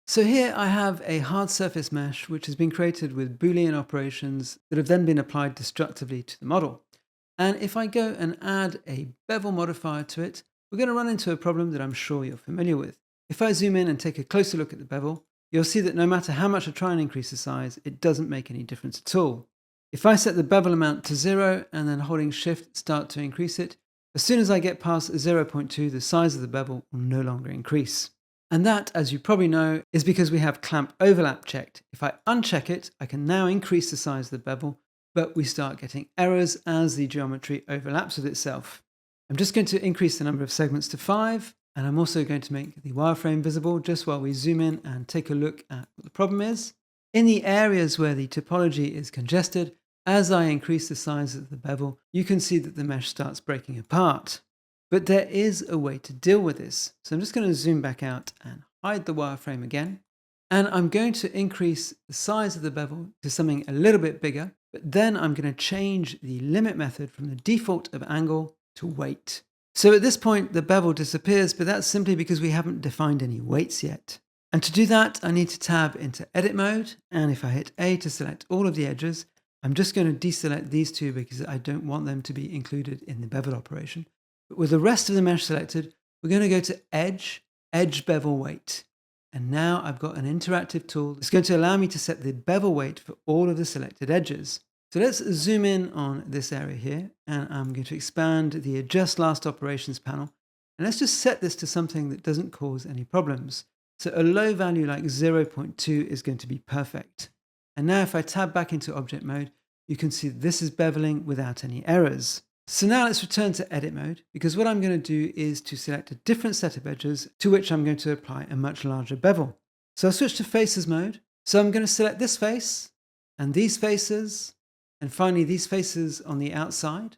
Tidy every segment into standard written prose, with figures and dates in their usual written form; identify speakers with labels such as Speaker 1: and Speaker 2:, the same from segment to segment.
Speaker 1: So here I have a hard surface mesh which has been created with Boolean operations that have then been applied destructively to the model. And if I go and add a bevel modifier to it, we're going to run into a problem that I'm sure you're familiar with. If I zoom in and take a closer look at the bevel, you'll see that no matter how much I try and increase the size, it doesn't make any difference at all. If I set the bevel amount to 0 and then holding shift start to increase it, as soon as I get past 0.2, the size of the bevel will no longer increase. And that, as you probably know, is because we have clamp overlap checked. If I uncheck it, I can now increase the size of the bevel, but we start getting errors as the geometry overlaps with itself. I'm just going to increase the number of segments to 5, and I'm also going to make the wireframe visible just while we zoom in and take a look at what the problem is. In the areas where the topology is congested, as I increase the size of the bevel, you can see that the mesh starts breaking apart. But there is a way to deal with this. So I'm just going to zoom back out and hide the wireframe again. And I'm going to increase the size of the bevel to something a little bit bigger. But then I'm going to change the limit method from the default of angle to weight. So at this point, the bevel disappears, but that's simply because we haven't defined any weights yet. And to do that, I need to tab into edit mode. And if I hit A to select all of the edges, I'm just going to deselect these two because I don't want them to be included in the bevel operation. But with the rest of the mesh selected, we're going to go to Edge, Edge Bevel Weight. And now I've got an interactive tool that's going to allow me to set the bevel weight for all of the selected edges. So let's zoom in on this area here, and I'm going to expand the Adjust Last Operations panel. And let's just set this to something that doesn't cause any problems. So a low value like 0.2 is going to be perfect. And now if I tab back into object mode, you can see this is beveling without any errors. So now let's return to edit mode, because what I'm going to do is to select a different set of edges to which I'm going to apply a much larger bevel. So I'll switch to faces mode. So I'm going to select this face and these faces, and finally these faces on the outside.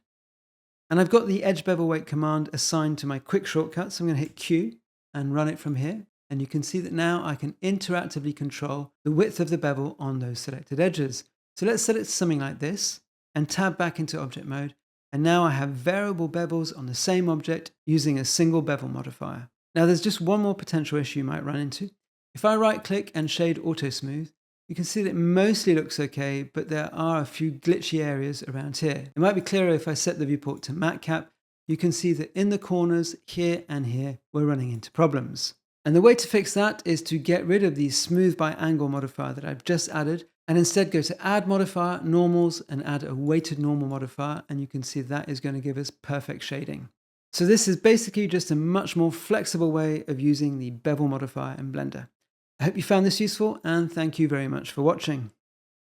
Speaker 1: And I've got the edge bevel weight command assigned to my quick shortcut. So I'm going to hit Q and run it from here. And you can see that now I can interactively control the width of the bevel on those selected edges. So let's set it to something like this and tab back into object mode. And now I have variable bevels on the same object using a single bevel modifier. Now there's just one more potential issue you might run into. If I right click and shade auto smooth, you can see that it mostly looks okay, but there are a few glitchy areas around here. It might be clearer if I set the viewport to matte cap. You can see that in the corners here and here, we're running into problems. And the way to fix that is to get rid of the smooth by angle modifier that I've just added, and instead go to add modifier, normals, and add a weighted normal modifier. And you can see that is going to give us perfect shading. So this is basically just a much more flexible way of using the bevel modifier in Blender. I hope you found this useful, and thank you very much for watching.